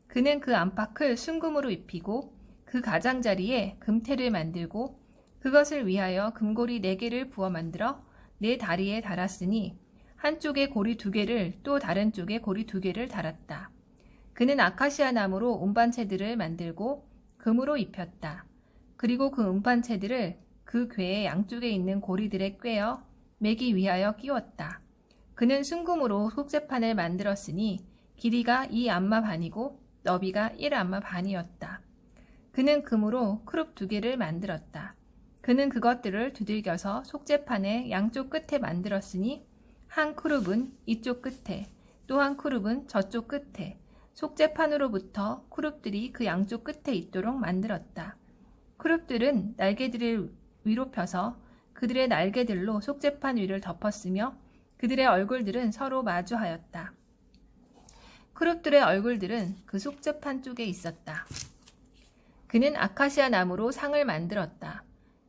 그는 그 안팎을 순금으로 입히고 그 가장자리에 금테를 만들고 그것을 위하여 금고리 4개를 부어 만들어 4다리에 달았으니 한쪽에 고리 2개를 또 다른 쪽에 고리 2개를 달았다. 그는 아카시아 나무로 운반체들을 만들고 금으로 입혔다. 그리고 그 운반체들을 그 궤의 양쪽에 있는 고리들에 꿰어 매기 위하여 끼웠다. 그는 순금으로 속죄판을 만들었으니 길이가 2암마 반이고 너비가 1암마 반이었다. 그는 금으로 크룹 2개를 만들었다. 그는 그것들을 두들겨서 속죄판의 양쪽 끝에 만들었으니 한 크룹은 이쪽 끝에 또 한 크룹은 저쪽 끝에 속죄판으로부터 크룹들이 그 양쪽 끝에 있도록 만들었다. 크룹들은 날개들을 위로 펴서 그들의 날개들로 속죄판 위를 덮었으며 그들의 얼굴들은 서로 마주하였다. 크룹들의 얼굴들은 그 속죄판 쪽에 있었다. 그는 아카시아 나무로 상을 만들었다.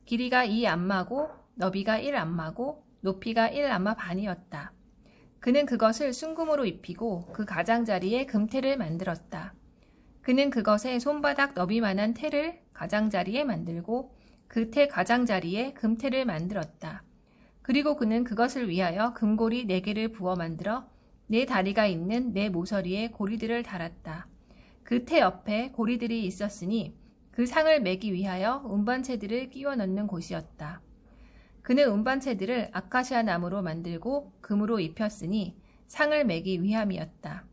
길이가 2암마고 너비가 1암마고 높이가 1암마 반이었다. 그는 그것을 순금으로 입히고 그 가장자리에 금테를 만들었다. 그는 그것에 손바닥 너비만한 테를 가장자리에 만들고 그 테 가장자리에 금테를 만들었다. 그리고 그는 그것을 위하여 금고리 4개를 부어 만들어 4다리가 있는 4모서리에 고리들을 달았다. 그 테 옆에 고리들이 있었으니 그 상을 매기 위하여 운반체들을 끼워 넣는 곳이었다. 그는 운반체들을 아카시아 나무로 만들고 금으로 입혔으니 상을 매기 위함이었다.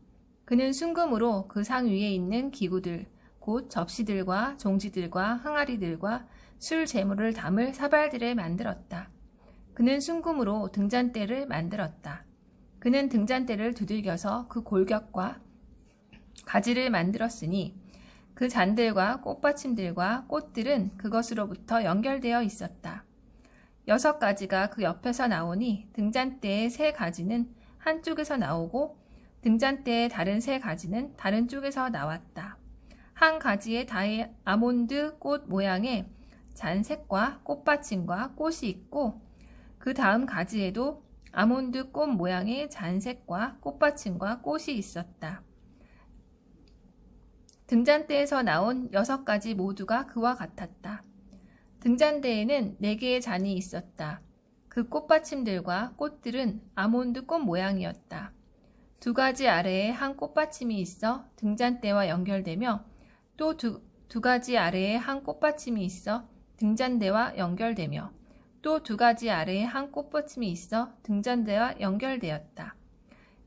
그는 순금으로 그 상 위에 있는 기구들, 곧 접시들과 종지들과 항아리들과 술 재물을 담을 사발들을 만들었다. 그는 순금으로 등잔대를 만들었다. 그는 등잔대를 두들겨서 그 골격과 가지를 만들었으니 그 잔들과 꽃받침들과 꽃들은 그것으로부터 연결되어 있었다. 6가지가 그 옆에서 나오니 등잔대의 3가지는 한쪽에서 나오고 등잔대의 다른 3가지는 다른 쪽에서 나왔다. 한 가지에 다이아몬드 꽃 모양의 잔색과 꽃받침과 꽃이 있고 그 다음 가지에도 아몬드 꽃 모양의 잔색과 꽃받침과 꽃이 있었다. 등잔대에서 나온 6가지 모두가 그와 같았다. 등잔대에는 4개의 잔이 있었다. 그 꽃받침들과 꽃들은 아몬드 꽃 모양이었다. 2가지 아래에 한 꽃받침이 있어 등잔대와 연결되며 또 두 가지 아래에 한 꽃받침이 있어 등잔대와 연결되며 또 2가지 아래에 한 꽃받침이 있어 등잔대와 연결되었다.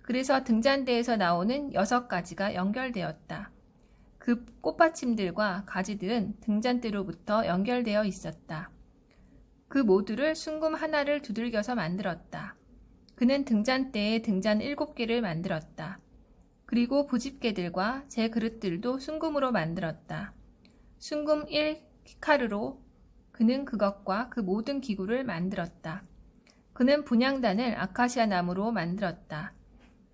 그래서 등잔대에서 나오는 6가지가 연결되었다. 그 꽃받침들과 가지들은 등잔대로부터 연결되어 있었다. 그 모두를 순금 하나를 두들겨서 만들었다. 그는 등잔대에 등잔 7개를 만들었다. 그리고 부집개들과 제 그릇들도 순금으로 만들었다. 순금 1키카르로 그는 그것과 그 모든 기구를 만들었다. 그는 분향단을 아카시아 나무로 만들었다.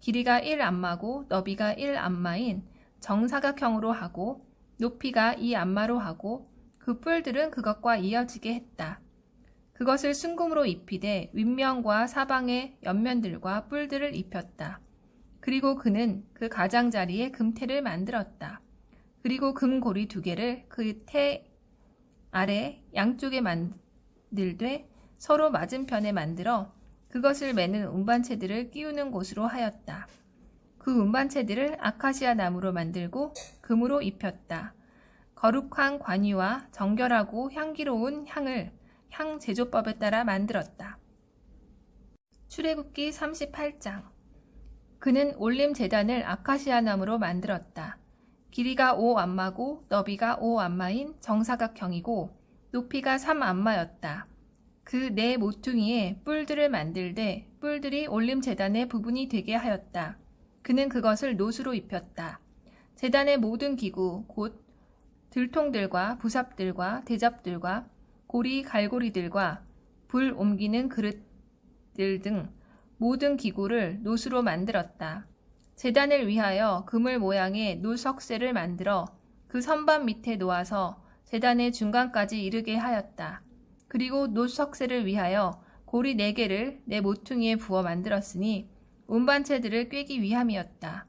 길이가 1안마고 너비가 1안마인 정사각형으로 하고 높이가 2안마로 하고 그 뿔들은 그것과 이어지게 했다. 그것을 순금으로 입히되 윗면과 사방의 옆면들과 뿔들을 입혔다. 그리고 그는 그 가장자리에 금태를 만들었다. 그리고 금고리 2개를 그 태 아래 양쪽에 만들되 서로 맞은편에 만들어 그것을 매는 운반체들을 끼우는 곳으로 하였다. 그 운반체들을 아카시아 나무로 만들고 금으로 입혔다. 거룩한 관유와 정결하고 향기로운 향 제조법에 따라 만들었다. 출애굽기 38장. 그는 올림 제단을 아카시아 나무로 만들었다. 길이가 5안마고 너비가 5안마인 정사각형이고 높이가 3안마였다. 그 4 모퉁이에 뿔들을 만들되 뿔들이 올림 제단의 부분이 되게 하였다. 그는 그것을 노수로 입혔다. 제단의 모든 기구 곧 들통들과 부삽들과 대접들과 고리 갈고리들과 불 옮기는 그릇들 등 모든 기구를 노수로 만들었다. 제단을 위하여 그물 모양의 노석쇠를 만들어 그 선반 밑에 놓아서 제단의 중간까지 이르게 하였다. 그리고 노석쇠를 위하여 고리 4개를 4 모퉁이에 부어 만들었으니 운반체들을 꿰기 위함이었다.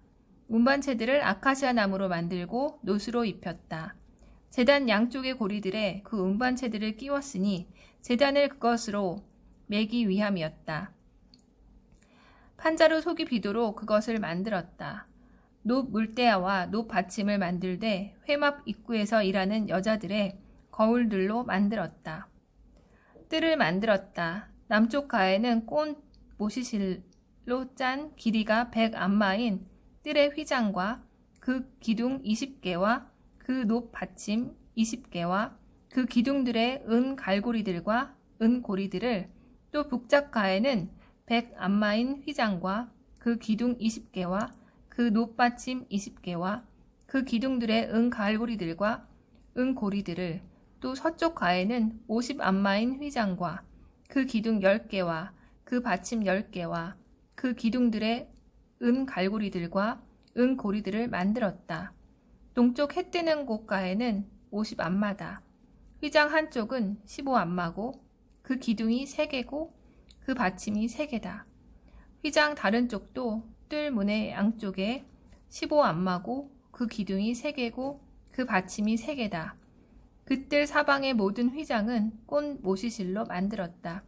운반체들을 아카시아 나무로 만들고 노수로 입혔다. 제단 양쪽의 고리들에 그 운반체들을 끼웠으니 제단을 그것으로 매기 위함이었다. 판자로 속이 비도록 그것을 만들었다. 높 물대야와 높 받침을 만들되 회막 입구에서 일하는 여자들의 거울들로 만들었다. 뜰을 만들었다. 남쪽 가에는 꽃 모시실로 짠 길이가 100안마인 뜰의 휘장과 그 기둥 20개와 그 높 받침 20개와 그 기둥들의 은 갈고리들과 은 고리들을 또 북작 가에는 100안마인 휘장과 그 기둥 20개와 그 높 받침 20개와 그 기둥들의 은 갈고리들과 은 고리들을 또 서쪽 가에는 50안마인 휘장과 그 기둥 10개와 그 받침 10개와 그 기둥들의 은 갈고리들과 은 고리들을 만들었다. 동쪽 해 뜨는 곳 가에는 50안마다. 휘장 한쪽은 15안마고 그 기둥이 3개고 그 받침이 3개다. 휘장 다른 쪽도 뜰 문의 양쪽에 15안마고 그 기둥이 3개고 그 받침이 3개다. 그 뜰 사방의 모든 휘장은 꽃 모시실로 만들었다.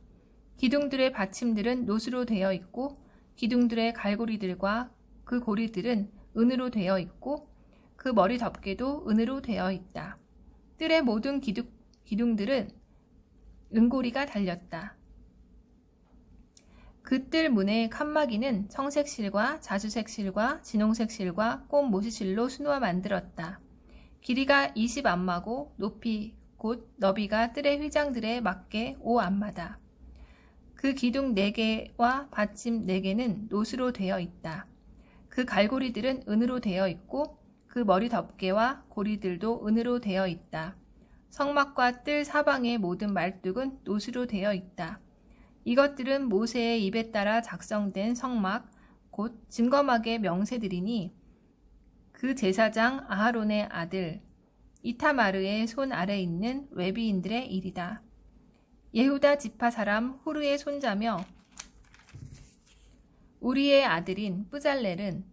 기둥들의 받침들은 노수로 되어 있고 기둥들의 갈고리들과 그 고리들은 은으로 되어 있고 그 머리 덮개도 은으로 되어 있다. 뜰의 모든 기둥들은 은고리가 달렸다. 그 뜰 문의 칸막이는 청색 실과 자주색 실과 진홍색 실과 꽃 모시실로 수놓아 만들었다. 길이가 20안마고 높이 곧 너비가 뜰의 휘장들에 맞게 5안마다. 그 기둥 4개와 받침 4개는 노수로 되어 있다. 그 갈고리들은 은으로 되어 있고 그 머리 덮개와 고리들도 은으로 되어 있다. 성막과 뜰 사방의 모든 말뚝은 노수로 되어 있다. 이것들은 모세의 입에 따라 작성된 성막, 곧 증거막의 명세들이니 그 제사장 아하론의 아들 이타마르의 손 아래 있는 레위인들의 일이다. 예후다 지파 사람 후르의 손자며 우리의 아들인 뿌잘렐은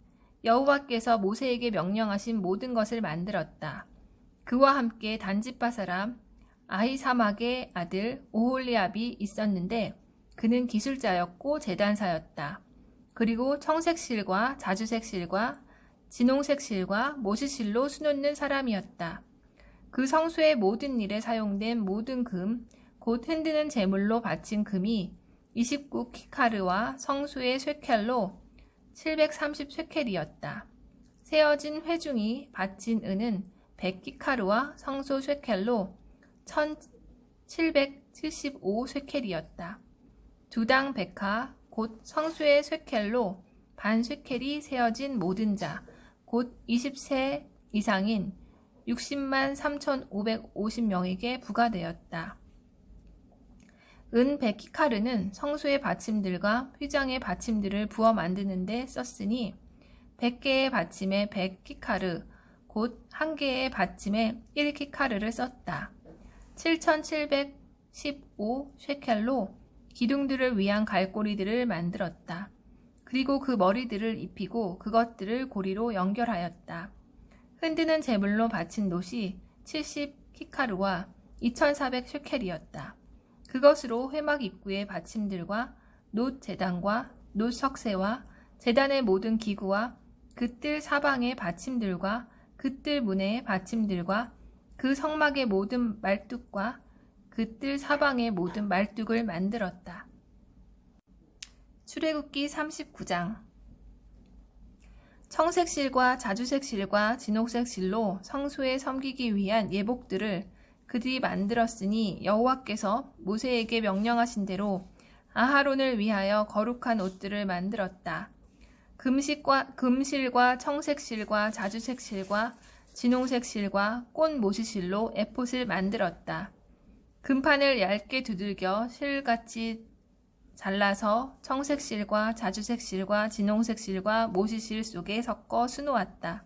여호와께서 모세에게 명령하신 모든 것을 만들었다. 그와 함께 단지파 사람 아히사막의 아들 오홀리압이 있었는데 그는 기술자였고 제단사였다. 그리고 청색실과 자주색실과 진홍색실과 모시실로 수놓는 사람이었다. 그 성소의 모든 일에 사용된 모든 금, 곧 흔드는 제물로 바친 금이 29키카르와 성소의 쇠켈로 730쇠켈이었다. 세어진 회중이 바친 은은 100키카르와 성소 쇠켈로 1775쇠켈이었다. 두당 백하, 곧 성소의 쇠켈로 반 쇠켈이 세어진 모든 자, 곧 20세 이상인 60만 3,550명에게 부과되었다. 은 100키카르는 성소의 받침들과 휘장의 받침들을 부어 만드는 데 썼으니 100개의 받침에 100키카르, 곧 1개의 받침에 1키카르를 썼다. 7,715 쉐켈로 기둥들을 위한 갈고리들을 만들었다. 그리고 그 머리들을 입히고 그것들을 고리로 연결하였다. 흔드는 제물로 바친 놋이 70키카르와 2,400 쉐켈이었다. 그것으로 회막 입구의 받침들과 놋 제단과 놋 석쇠와 제단의 모든 기구와 그 뜰 사방의 받침들과 그 뜰 문의 받침들과 그 성막의 모든 말뚝과 그 뜰 사방의 모든 말뚝을 만들었다. 출애굽기 39장. 청색실과 자주색실과 진홍색실로 성소에 섬기기 위한 예복들을 그들이 만들었으니 여호와께서 모세에게 명령하신 대로 아하론을 위하여 거룩한 옷들을 만들었다. 금실과 청색실과 자주색실과 진홍색실과 꽃 모시실로 에봇을 만들었다. 금판을 얇게 두들겨 실같이 잘라서 청색실과 자주색실과 진홍색실과 모시실 속에 섞어 수놓았다.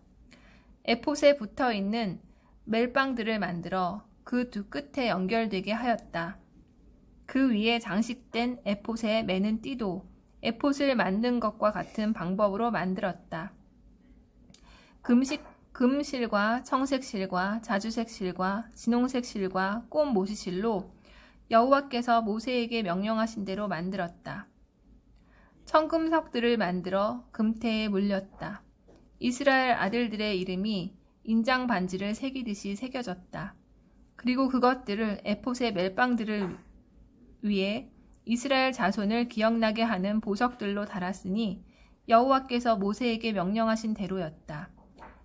에봇에 붙어있는 멜빵들을 만들어 그 두 끝에 연결되게 하였다. 그 위에 장식된 에봇에 매는 띠도 에봇을 만든 것과 같은 방법으로 만들었다. 금실과 청색실과 자주색실과 진홍색실과 꽃 모시실로 여호와께서 모세에게 명령하신 대로 만들었다. 청금석들을 만들어 금태에 물렸다. 이스라엘 아들들의 이름이 인장 반지를 새기듯이 새겨졌다. 그리고 그것들을 에봇의 멜빵들을 위에 이스라엘 자손을 기억나게 하는 보석들로 달았으니 여호와께서 모세에게 명령하신 대로였다.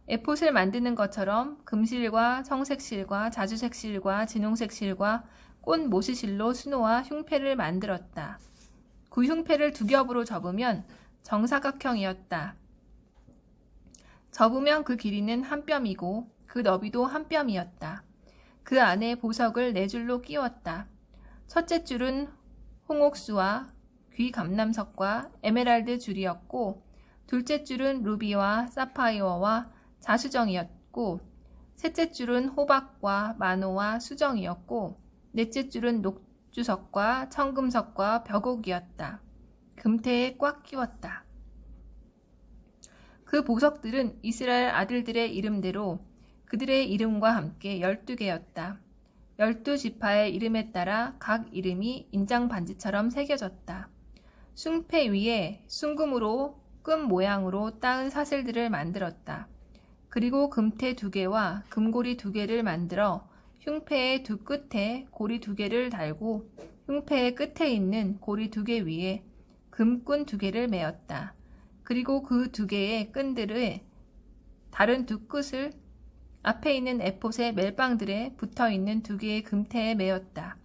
에봇을 만드는 것처럼 금실과 청색실과 자주색실과 진홍색실과 꽃 모시실로 수놓아 흉패를 만들었다. 그 흉패를 두 겹으로 접으면 정사각형이었다. 접으면 그 길이는 한 뼘이고 그 너비도 한 뼘이었다. 그 안에 보석을 4줄로 끼웠다. 첫째 줄은 홍옥수와 귀감남석과 에메랄드 줄이었고 둘째 줄은 루비와 사파이어와 자수정이었고 셋째 줄은 호박과 마노와 수정이었고 넷째 줄은 녹주석과 청금석과 벽옥이었다. 금태에 꽉 끼웠다. 그 보석들은 이스라엘 아들들의 이름대로 그들의 이름과 함께 12개였다. 12지파의 이름에 따라 각 이름이 인장 반지처럼 새겨졌다. 숭패 위에 순금으로 끈 모양으로 따은 사슬들을 만들었다. 그리고 금태 2개와 금고리 2개를 만들어 흉패의 두 끝에 고리 2개를 달고 흉패의 끝에 있는 고리 2개 위에 금끈 2개를 메었다. 그리고 그 2개의 끈들의 다른 두 끝을 앞에 있는 에봇의 멜빵들에 붙어있는 2개의 금태에 메었다.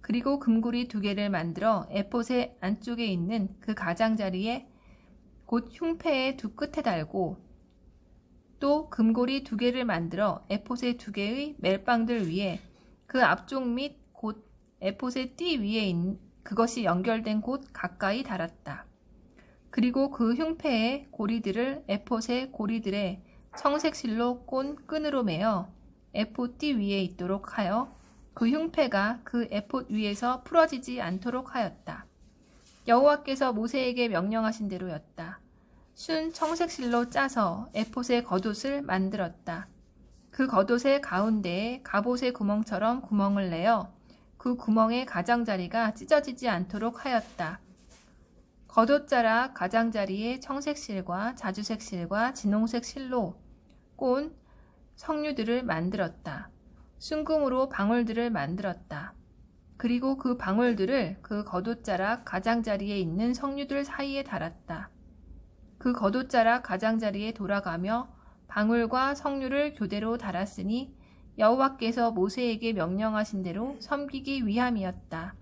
그리고 금고리 2개를 만들어 에봇의 안쪽에 있는 그 가장자리에 곧 흉패의 두 끝에 달고, 또 금고리 2개를 만들어 에봇의 2개의 멜빵들 위에 그 앞쪽 및 곧 에봇의 띠 위에 그것이 연결된 곳 가까이 달았다. 그리고 그 흉패의 고리들을 에봇의 고리들에 청색 실로 꼰 끈으로 매어 에봇 띠 위에 있도록 하여 그 흉패가 그 에봇 위에서 풀어지지 않도록 하였다. 여호와께서 모세에게 명령하신 대로였다. 순 청색 실로 짜서 에봇의 겉옷을 만들었다. 그 겉옷의 가운데에 갑옷의 구멍처럼 구멍을 내어 그 구멍의 가장자리가 찢어지지 않도록 하였다. 겉옷자락 가장자리에 청색 실과 자주색 실과 진홍색 실로 꼰 석류들을 만들었다. 순금으로 방울들을 만들었다. 그리고 그 방울들을 그 겉옷자락 가장자리에 있는 석류들 사이에 달았다. 그 겉옷자락 가장자리에 돌아가며 방울과 석류를 교대로 달았으니 여호와께서 모세에게 명령하신 대로 섬기기 위함이었다.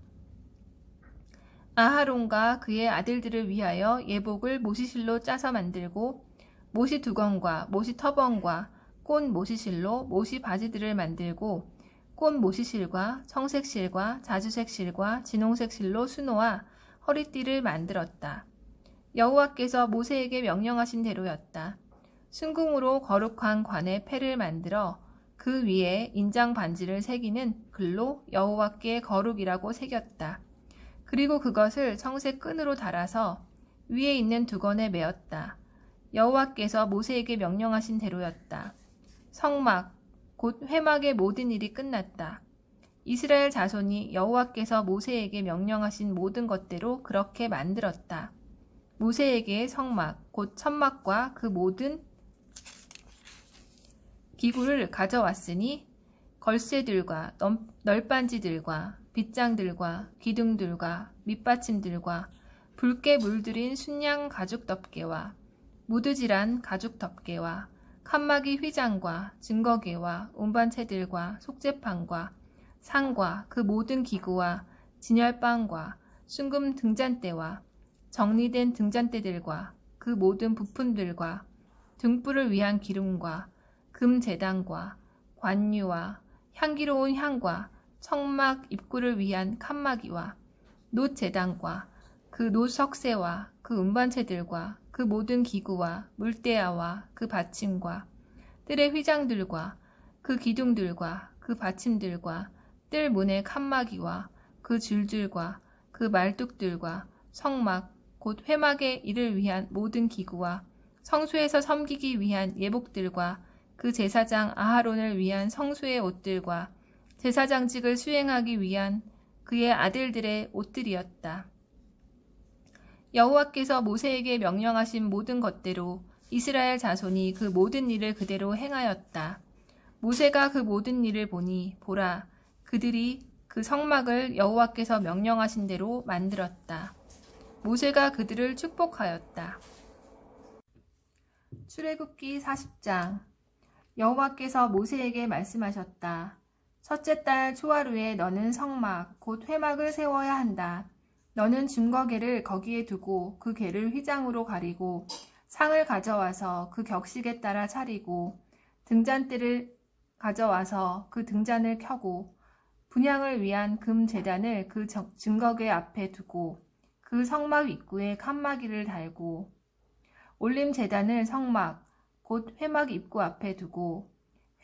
아하론과 그의 아들들을 위하여 예복을 모시실로 짜서 만들고 모시 두건과 모시 터번과 꼰 모시실로 모시 바지들을 만들고 꼰 모시실과 청색 실과 자주색 실과 진홍색 실로 수놓아 허리띠를 만들었다. 여호와께서 모세에게 명령하신 대로였다. 순금으로 거룩한 관의 패를 만들어 그 위에 인장 반지를 새기는 글로 여호와께 거룩이라고 새겼다. 그리고 그것을 청색 끈으로 달아서 위에 있는 두건에 메었다. 여호와께서 모세에게 명령하신 대로였다. 성막, 곧 회막의 모든 일이 끝났다. 이스라엘 자손이 여호와께서 모세에게 명령하신 모든 것대로 그렇게 만들었다. 모세에게 성막, 곧 천막과 그 모든 기구를 가져왔으니 걸쇠들과 널빤지들과 빗장들과 기둥들과 밑받침들과 붉게 물들인 순양 가죽 덮개와 무드질한 가죽 덮개와 칸막이 휘장과 증거개와 운반체들과 속죄판과 상과 그 모든 기구와 진열방과 순금 등잔대와 정리된 등잔대들과 그 모든 부품들과 등불을 위한 기름과 금 제단과 관유와 향기로운 향과 청막 입구를 위한 칸막이와 놋 제단과 그 놋 석쇠와 그 운반체들과 그 모든 기구와 물대야와 그 받침과 뜰의 휘장들과 그 기둥들과 그 받침들과 뜰 문의 칸막이와 그 줄들과 그 말뚝들과 성막 곧 회막의 일을 위한 모든 기구와 성소에서 섬기기 위한 예복들과 그 제사장 아하론을 위한 성소의 옷들과 제사장직을 수행하기 위한 그의 아들들의 옷들이었다. 여호와께서 모세에게 명령하신 모든 것대로 이스라엘 자손이 그 모든 일을 그대로 행하였다. 모세가 그 모든 일을 보니 보라, 그들이 그 성막을 여호와께서 명령하신 대로 만들었다. 모세가 그들을 축복하였다. 출애굽기 40장. 여호와께서 모세에게 말씀하셨다. 첫째 달 초하루에 너는 성막, 곧 회막을 세워야 한다. 너는 증거궤를 거기에 두고 그 궤를 휘장으로 가리고 상을 가져와서 그 격식에 따라 차리고 등잔대를 가져와서 그 등잔을 켜고 분향을 위한 금 제단을 그 증거궤 앞에 두고 그 성막 입구에 칸막이를 달고 올림 제단을 성막, 곧 회막 입구 앞에 두고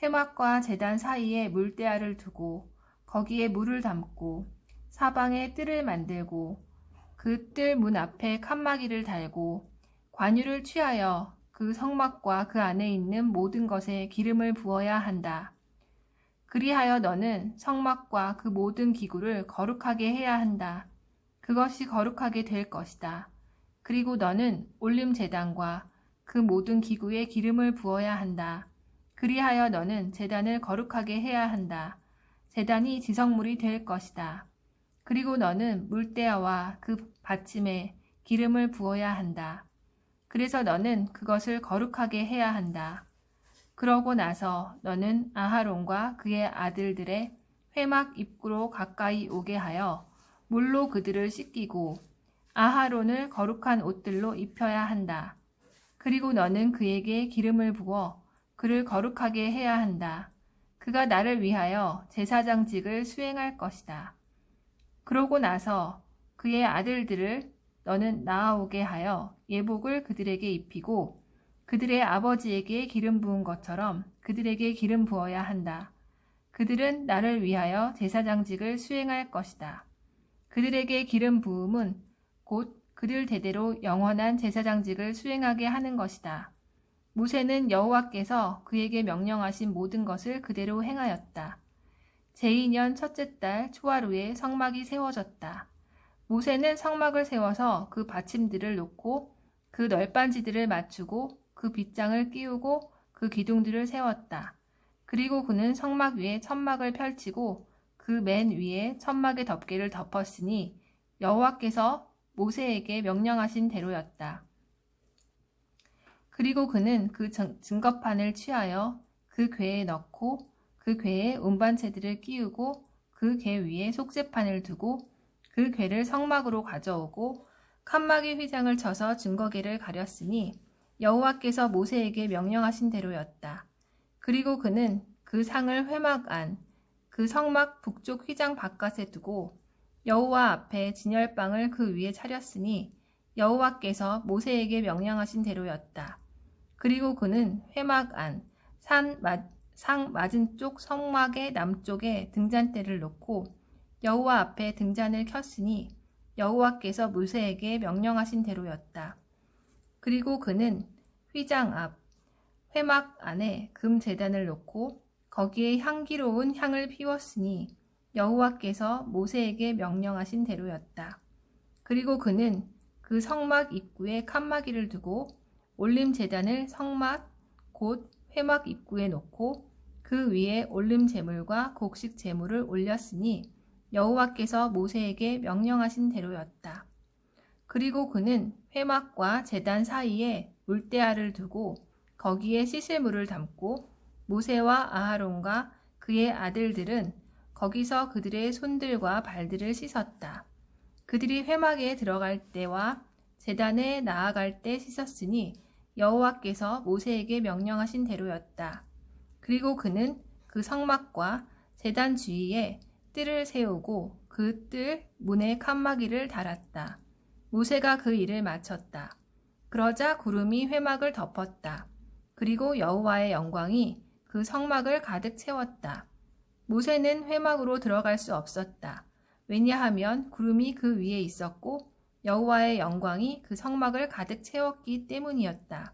회막과 제단 사이에 물대야를 두고 거기에 물을 담고 사방에 뜰을 만들고 그 뜰 문 앞에 칸막이를 달고 관유를 취하여 그 성막과 그 안에 있는 모든 것에 기름을 부어야 한다. 그리하여 너는 성막과 그 모든 기구를 거룩하게 해야 한다. 그것이 거룩하게 될 것이다. 그리고 너는 올림 제단과 그 모든 기구에 기름을 부어야 한다. 그리하여 너는 제단을 거룩하게 해야 한다. 제단이 지성물이 될 것이다. 그리고 너는 물대야와 그 받침에 기름을 부어야 한다. 그래서 너는 그것을 거룩하게 해야 한다. 그러고 나서 너는 아하론과 그의 아들들의 회막 입구로 가까이 오게 하여 물로 그들을 씻기고 아하론을 거룩한 옷들로 입혀야 한다. 그리고 너는 그에게 기름을 부어 그를 거룩하게 해야 한다. 그가 나를 위하여 제사장직을 수행할 것이다. 그러고 나서 그의 아들들을 너는 나아오게 하여 예복을 그들에게 입히고 그들의 아버지에게 기름 부은 것처럼 그들에게 기름 부어야 한다. 그들은 나를 위하여 제사장직을 수행할 것이다. 그들에게 기름 부음은 곧 그들 대대로 영원한 제사장직을 수행하게 하는 것이다. 모세는 여호와께서 그에게 명령하신 모든 것을 그대로 행하였다. 제2년 첫째 달 초하루에 성막이 세워졌다. 모세는 성막을 세워서 그 받침들을 놓고 그 널빤지들을 맞추고 그 빗장을 끼우고 그 기둥들을 세웠다. 그리고 그는 성막 위에 천막을 펼치고 그 맨 위에 천막의 덮개를 덮었으니 여호와께서 모세에게 명령하신 대로였다. 그리고 그는 그 증거판을 취하여 그 궤에 넣고 그 궤에 운반체들을 끼우고 그 궤 위에 속죄판을 두고 그 궤를 성막으로 가져오고 칸막이 휘장을 쳐서 증거궤를 가렸으니 여호와께서 모세에게 명령하신 대로였다. 그리고 그는 그 상을 회막 안, 그 성막 북쪽 휘장 바깥에 두고 여호와 앞에 진열방을 그 위에 차렸으니 여호와께서 모세에게 명령하신 대로였다. 그리고 그는 회막 안, 상 맞은 쪽 성막의 남쪽에 등잔대를 놓고 여호와 앞에 등잔을 켰으니 여호와께서 모세에게 명령하신 대로였다. 그리고 그는 휘장 앞, 회막 안에 금 제단을 놓고 거기에 향기로운 향을 피웠으니 여호와께서 모세에게 명령하신 대로였다. 그리고 그는 그 성막 입구에 칸막이를 두고 올림 제단을 성막 곧 회막 입구에 놓고 그 위에 올림 제물과 곡식 제물을 올렸으니 여호와께서 모세에게 명령하신 대로였다. 그리고 그는 회막과 제단 사이에 물대야를 두고 거기에 씻을 물을 담고 모세와 아하론과 그의 아들들은 거기서 그들의 손들과 발들을 씻었다. 그들이 회막에 들어갈 때와 제단에 나아갈 때 씻었으니 여호와께서 모세에게 명령하신 대로였다. 그리고 그는 그 성막과 제단 주위에 뜰을 세우고 그 뜰 문에 칸막이를 달았다. 모세가 그 일을 마쳤다. 그러자 구름이 회막을 덮었다. 그리고 여호와의 영광이 그 성막을 가득 채웠다. 모세는 회막으로 들어갈 수 없었다. 왜냐하면 구름이 그 위에 있었고 여호와의 영광이 그 성막을 가득 채웠기 때문이었다.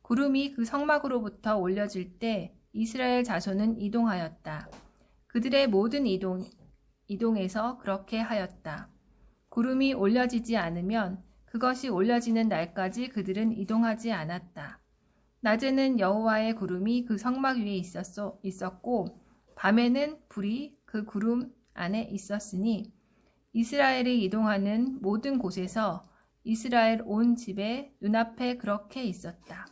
구름이 그 성막으로부터 올려질 때 이스라엘 자손은 이동하였다. 그들의 모든 이동에서 그렇게 하였다. 구름이 올려지지 않으면 그것이 올려지는 날까지 그들은 이동하지 않았다. 낮에는 여호와의 구름이 그 성막 위에 있었고 밤에는 불이 그 구름 안에 있었으니 이스라엘이 이동하는 모든 곳에서 이스라엘 온 집의 눈앞에 그렇게 있었다.